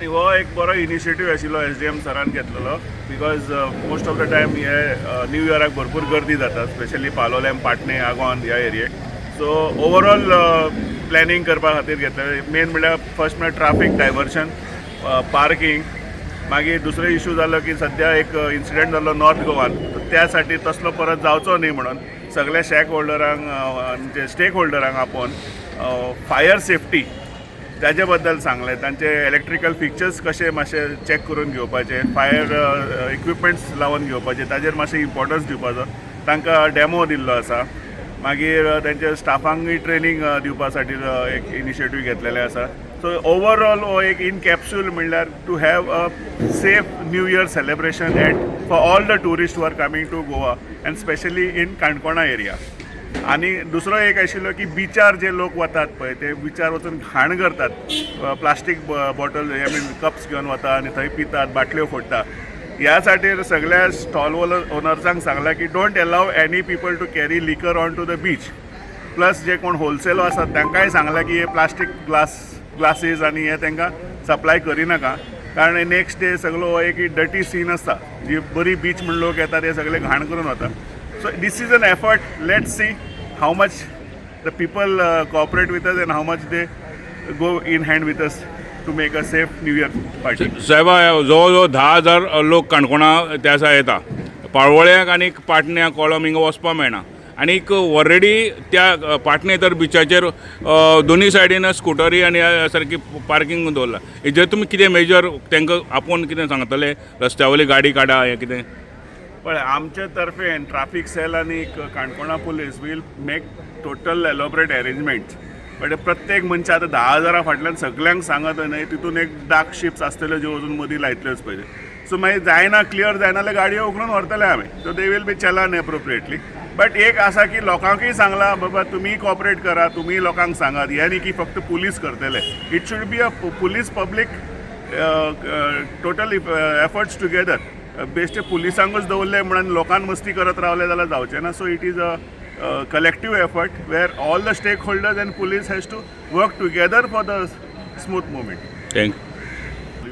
हो एक बरो इनिशिएटीव आशिल्लो SDM सरान घेतलेलो because most of the time हे न्यू इयराक भरपूर गर्दी जाता स्पेशली पालोलेम पाटणे आगोंद ह्या एरियेक सो ओवरऑल प्लॅनिंग करपा खातीर घेतलें मेन म्हणल्यार फर्स्ट म्हणल्यार ट्राफीक डायवर्शन पार्किंग मागीर दुसरो इशू जालो की सद्या एक इन्सिडेंट जालो नॉर्थ गोवान त्या साठी तसलो परत जावचो न्ही म्हणून सगळ्या शेक होल्डरांक म्हणजे स्टेक होल्डरांक आपोवन फायर सेफ्टी त्याचे बद्दल सांगले तांचे इलेक्ट्रिकल फिक्चर्स कशे मातशे चॅक करून घेवपाचे फायर इक्विपमेंट्स लावन घेवपाचे ताजेर मातशें इम्पॉर्टन्स दिवपाचो तांकां डेमो दिल्लो आसा मागीर तेंच्या स्टाफांकूय ट्रेनिंग दिवपा साठी एक इनिशिएटीव घेतलेले आसा सो ओवरऑल हो एक इन कॅप्सूल म्हणल्यार to have a safe new year celebration at for all the tourist who are coming to Goa and specially in Canacona area आणि दुसरो एक आशिल्लो की बिचार जे लोक वतात पळय ते बिचार वचून घाण करतात plastic bottle I mean cups घेवन वता आनी थंय पितात बाटल्यो फोडटा ह्या खातीर सगळ्या स्टॉल ओनर्सांक सांगला की don't allow any people to carry liquor on to the beach plus जे कोण होलसेल आसात तांकांय सांगला की हे प्लास्टीक ग्लासीस आनी हे तांकां सप्लाय करिनाका कारण नेक्स्ट डे सगळो एक डर्टी सीन आसता जी बरी बीच म्हण लोक येतात ते सगळे घाण करून वता so this is an effort let's see how much the people cooperate with us and how much they go in hand with us to make a safe new year party साहेबा जवळ 10,000 लोक काणकोणा त्या दिसा येता पाळोळ्याक आनी पाटण्याक कोळम हिंगा वचपा मेळना आनीक ऑलरेडी त्या पाटणे तर बिचाचेर दोनी सायडीन स्कुटरी आनी सारकी पार्किंग दवरला हेजेर तुमी कितें मेजर तांकां आपोवन कितें सांगतले रस्त्या वयली गाडी काडा हें कितें पण आमचे तर्फेन ट्राफीक सेल आनी Canacona police will make total elaborate arrangements but प्रत्येक मनशा आतां 10,000 फाटल्यान सगळ्यांक सांगत न्हय तितून एक डार्क शिप्स आसतल्यो ज्यो वचून मदीं लायतल्योच पळय सो मागीर जायना क्लियर जायना जाल्यार गाडयो उखलून व्हरतले आमी so they will be challan appropriately but एक आसा की लोकांकूय सांगला बाबा तुमी कॉपरेट करा तुमी लोकांक सांगात हे न्ही की फक्त पुलीस करतले it should be a police public total efforts together बेश्टे पुलिसांकूच दवरले म्हणून लोकांक मस्ती करत रावले जाल्यार जावचें ना so it is a collective effort where all the stakeholders and police has to work together for the smooth movement. Thank you